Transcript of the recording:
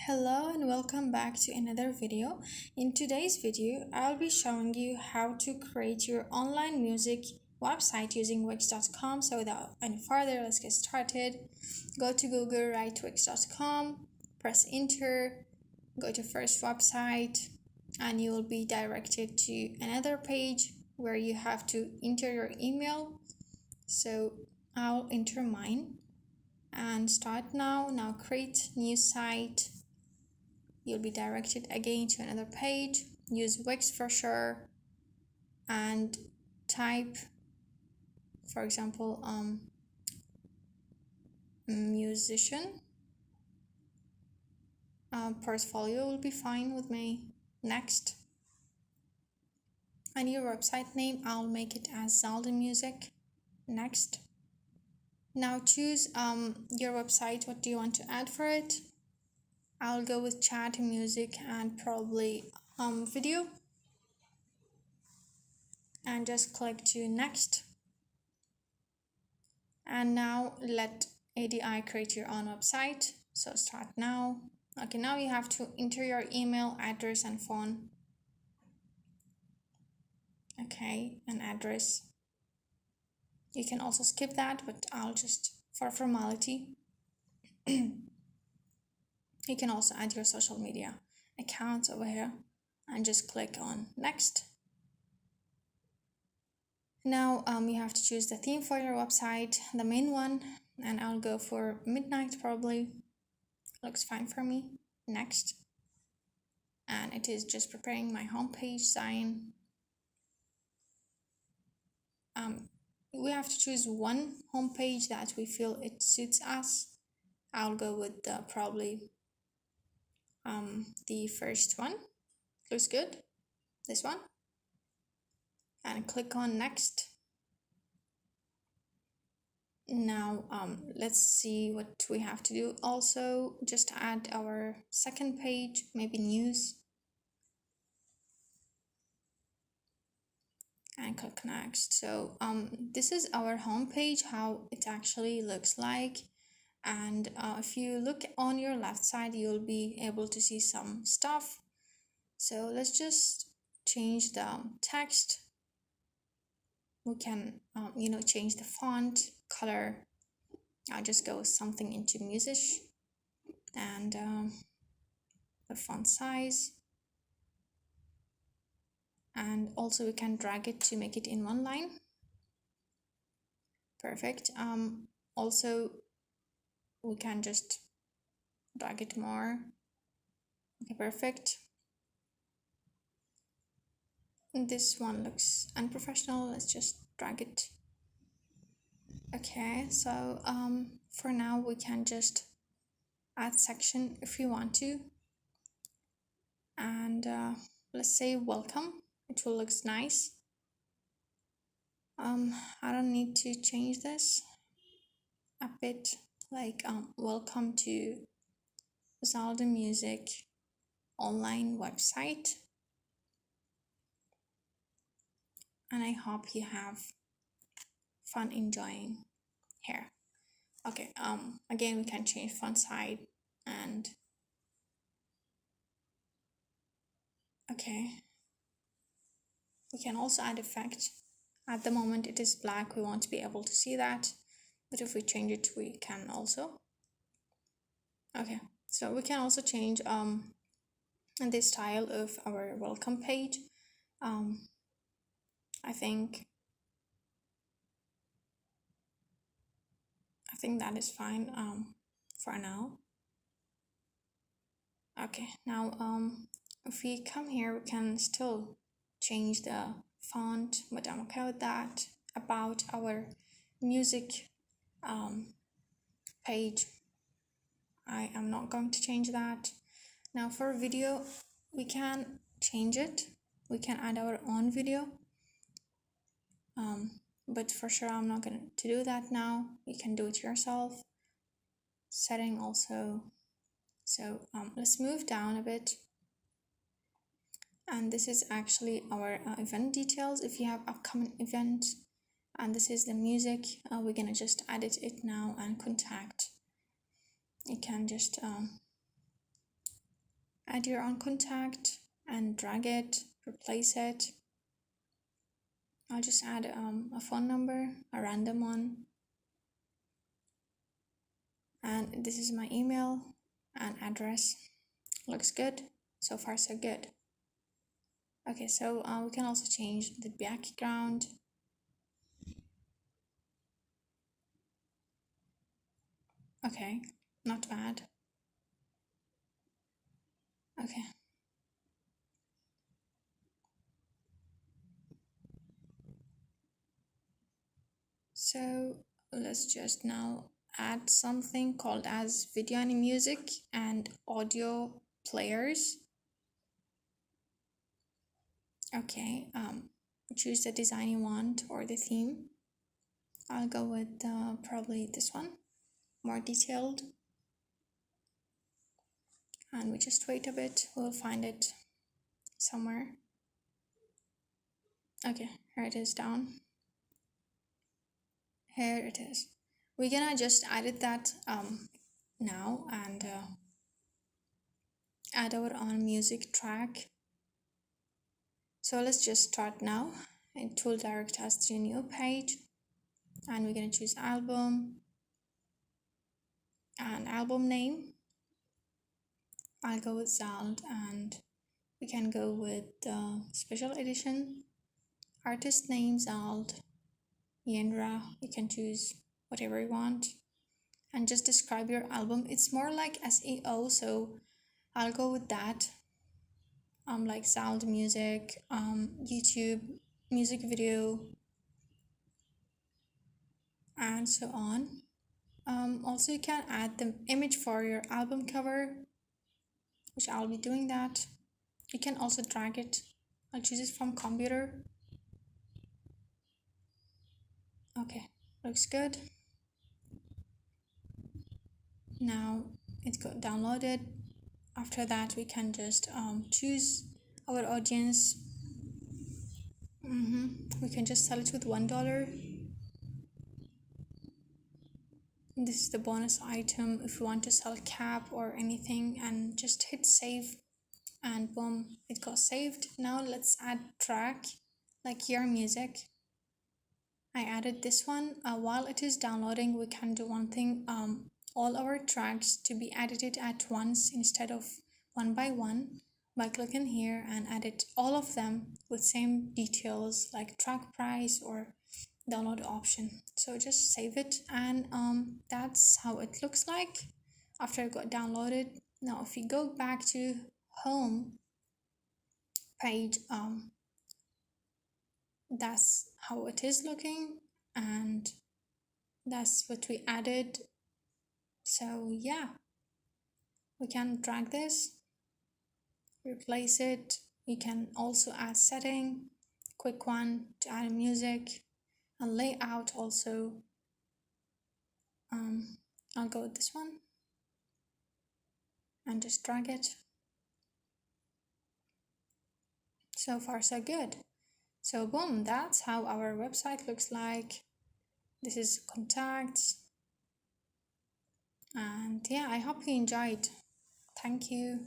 Hello and welcome back to another video. In today's video, I'll be showing you how to create your online music website using Wix.com. So without any further, let's get started. Go to Google, write Wix.com, press enter, go to first website, and you will be directed to another page where you have to enter your email. So I'll enter mine and start now. Now create new site. You'll be directed again to another page. Use Wix for sure and type, for example, musician. Portfolio will be fine with me. Next. And your website name, I'll make it as Zelda Music. Next. Now choose your website. What do you want to add for it? I'll go with chat, music, and probably video. And just click to next. And now let ADI create your own website. So start now. Okay, now you have to enter your email address and phone. Okay, an address. You can also skip that, but I'll just for formality. You can also add your social media accounts over here and just click on next. Now you have to choose the theme for your website, the main one, and I'll go for midnight probably. Looks fine for me. Next. And it is just preparing my homepage sign. We have to choose one homepage that we feel it suits us. I'll go with probably the first one. Looks good. This one. And click on next. Now let's see what we have to do. Also just add our second page, maybe news, and click next. So this is our home page, how it actually looks like. And if you look on your left side, you'll be able to see some stuff. So let's just change the text. We can change the font color. I'll just go with something into music, and the font size, and also we can drag it to make it in one line. Perfect. Also we can just drag it more. Okay, perfect. This one looks unprofessional. Let's just drag it. Okay, so for now we can just add section if you want to, and let's say welcome. It will look nice. I don't need to change this a bit, like welcome to Zelda Music online website, and I hope you have fun enjoying here. Okay, again we can change font size, and okay, we can also add effect. At the moment it is black, we won't be able to see that, but if we change it we can also. Okay, so we can also change the style of our welcome page. I think that is fine for now. Okay, now if we come here we can still change the font, but I'm okay with that. About our music page, I am not going to change that. Now for video we can change it. We can add our own video, but for sure I'm not going to do that now. You can do it yourself. Setting also. So let's move down a bit, and this is actually our event details if you have upcoming event, and this is the music. We're gonna just edit it now and contact. You can just Add your own contact and drag it, replace it. I'll just add a phone number, a random one, and this is my email and address. Looks good. So far so good. Okay, so we can also change the background. Okay, not bad. Okay. So let's just now add something called as video and music and audio players. Okay, choose the design you want or the theme. I'll go with probably this one, more detailed. And we just wait a bit, we'll find it somewhere. Okay, here it is down. Here it is. We're gonna just edit that now and add our own music track. So let's just start now. It will direct us to a new page and we're gonna choose album and album name. I'll go with Zald and we can go with special edition, artist name Zald, genre, you can choose whatever you want and just describe your album. It's more like SEO, so I'll go with that. Like Zald music, YouTube music video, and so on. Also, you can add the image for your album cover, which I'll be doing that. You can also drag it. I'll choose it from computer. Okay, looks good. Now it got downloaded. After that, we can just choose our audience. We can just sell it with $1. This is the bonus item if you want to sell cap or anything, and just hit save and boom, it got saved. Now let's add track like your music. I added this one. While it is downloading, we can do one thing, all our tracks to be edited at once instead of one by one, by clicking here and edit all of them with same details like track price or download option. So just save it and that's how it looks like after it got downloaded. Now if you go back to home page, that's how it is looking and that's what we added. So yeah, we can drag this, replace it. We can also add setting, quick one to add music and layout also. I'll go with this one and just drag it. So far so good. So boom, that's how our website looks like. This is contacts. And yeah, I hope you enjoyed. Thank you.